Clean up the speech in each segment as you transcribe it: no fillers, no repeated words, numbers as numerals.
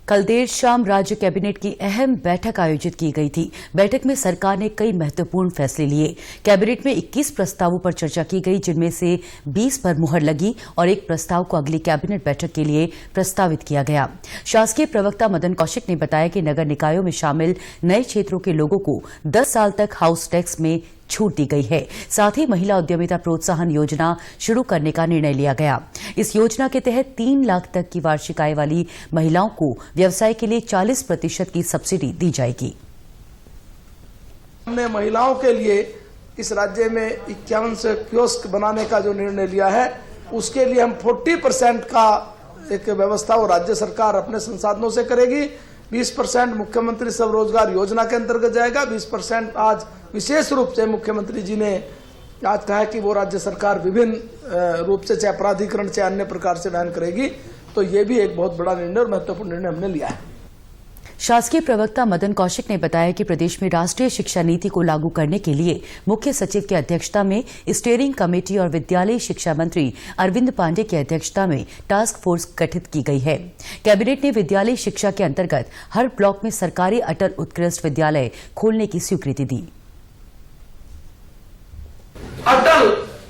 कल देर शाम राज्य कैबिनेट की अहम बैठक आयोजित की गई थी। बैठक में सरकार ने कई महत्वपूर्ण फैसले लिए। कैबिनेट में 21 प्रस्तावों पर चर्चा की गई, जिनमें से 20 पर मुहर लगी और एक प्रस्ताव को अगली कैबिनेट बैठक के लिए प्रस्तावित किया गया। शासकीय प्रवक्ता मदन कौशिक ने बताया कि नगर निकायों में शामिल नए क्षेत्रों के लोगों को 10 साल तक हाउस टैक्स में छूट दी गई है। साथ ही महिला उद्यमिता प्रोत्साहन योजना शुरू करने का निर्णय लिया गया। इस योजना के तहत 3 लाख तक की वार्षिक आय वाली महिलाओं को व्यवसाय के लिए 40% की सब्सिडी दी जाएगी। हमने महिलाओं के लिए इस राज्य में 51 से कियोस्क बनाने का जो निर्णय लिया है, उसके लिए हम 40% का एक व्यवस्था वो राज्य सरकार अपने संसाधनों से करेगी। 20% मुख्यमंत्री स्वरोजगार योजना के अंतर्गत जाएगा। 20% आज विशेष रूप से मुख्यमंत्री जी ने आज कहा है कि वो राज्य सरकार विभिन्न रूप से चाहे प्राधिकरण चाहे अन्य प्रकार से वहन करेगी। तो ये भी एक बहुत बड़ा निर्णय और महत्वपूर्ण निर्णय हमने लिया है। शासकीय प्रवक्ता मदन कौशिक ने बताया कि प्रदेश में राष्ट्रीय शिक्षा नीति को लागू करने के लिए मुख्य सचिव की अध्यक्षता में स्टीयरिंग कमेटी और विद्यालय शिक्षा मंत्री अरविंद पांडे की अध्यक्षता में टास्क फोर्स गठित की गई है। कैबिनेट ने विद्यालय शिक्षा के अंतर्गत हर ब्लॉक में सरकारी अटल उत्कृष्ट विद्यालय खोलने की स्वीकृति दी। अटल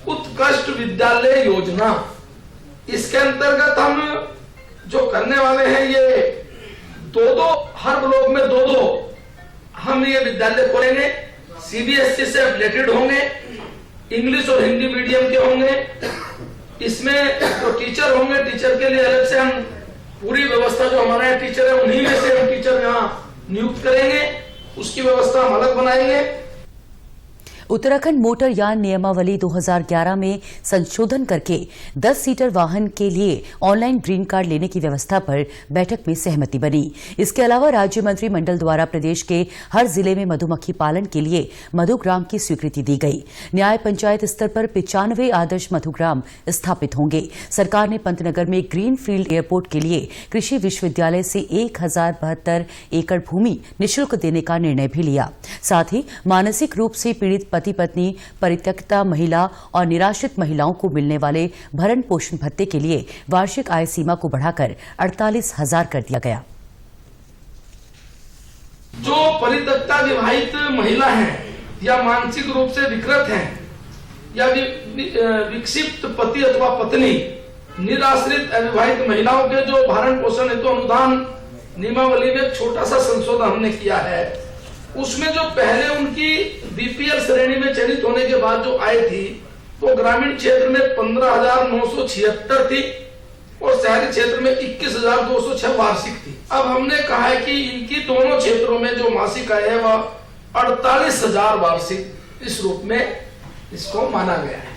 उत्कृष्ट विद्यालय योजना, इसके अंतर्गत हम जो करने वाले हैं, ये दो हर ब्लॉक में दो हम ये विद्यालय खोलेंगे। सीबीएसई से रिलेटेड होंगे, इंग्लिश और हिंदी मीडियम के होंगे। इसमें जो टीचर होंगे, टीचर के लिए अलग से हम पूरी व्यवस्था, जो हमारे यहाँ टीचर है उन्हीं में से हम टीचर यहाँ नियुक्त करेंगे, उसकी व्यवस्था हम अलग बनाएंगे। उत्तराखंड मोटर यान नियमावली 2011 में संशोधन करके 10 सीटर वाहन के लिए ऑनलाइन ग्रीन कार्ड लेने की व्यवस्था पर बैठक में सहमति बनी। इसके अलावा राज्य मंत्रिमंडल द्वारा प्रदेश के हर जिले में मधुमक्खी पालन के लिए मधुग्राम की स्वीकृति दी गई। न्याय पंचायत स्तर पर 95 आदर्श मधुग्राम स्थापित होंगे। सरकार ने पंतनगर में ग्रीन फील्ड एयरपोर्ट के लिए कृषि विश्वविद्यालय से 1072 एकड़ भूमि निःशुल्क देने का निर्णय भी लिया। साथ ही मानसिक रूप से पीड़ित पति पत्नी, परित्यक्ता महिला और निराश्रित महिलाओं को मिलने वाले भरण पोषण भत्ते के लिए वार्षिक आय सीमा को बढ़ाकर 48,000 कर दिया गया। जो परित्यक्ता विवाहित महिला हैं या मानसिक रूप से विकृत हैं या विक्षिप्त पति अथवा पत्नी, निराश्रित अविवाहित महिलाओं के जो भरण पोषण हेतु अनुदान नियमावली में छोटा सा संशोधन हमने किया है। उसमें जो पहले उनकी बीपीएल श्रेणी में चयनित होने के बाद जो आय थी, वो ग्रामीण क्षेत्र में 15,976 थी और शहरी क्षेत्र में 21,206 वार्षिक थी। अब हमने कहा है कि इनकी दोनों क्षेत्रों में जो मासिक आय है वह 48,000 वार्षिक इस रूप में इसको माना गया है।